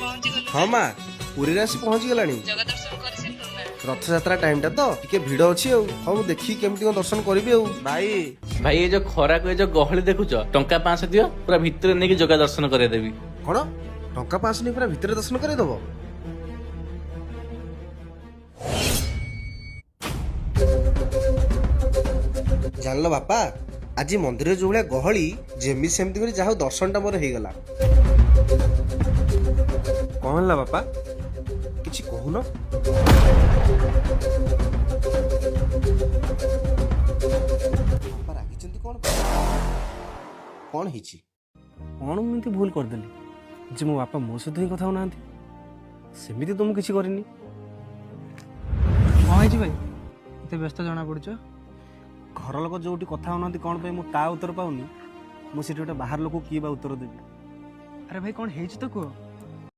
हाँ माँ पुरी आसी पहुँची गलानी रथयात्रा टाइम टा तो टिके भिड़ अच्छी हूँ देखी केमती दर्शन करी भाई भाई ये जो खरा को ये जो गहली देखुच टंका 500 दियो पूरा भितर नहीं जगह दर्शन करदेवी। कौन टंका 500 नहीं पूरा भितर दर्शन करदेव जान लो बापा आज मंदिर जो भाया गहली जेमी सेमती कर जहा दर्शन टा मोर हो गला। कौन है बापा किसी कहून रागिचंती कौन कौन हिची कौन मुझे भूल करदेली जे मो बापा मो सहित ही कथा होना सेमिति तो मुझे करनी कौन भाई एत व्यस्त जना पड़छ घर लोक जो कथा होना कौन पे मुझे उत्तर पाऊनी मुझे गोटे बाहर लोक किए उत्तर देवी। अरे भाई कौन है तो कह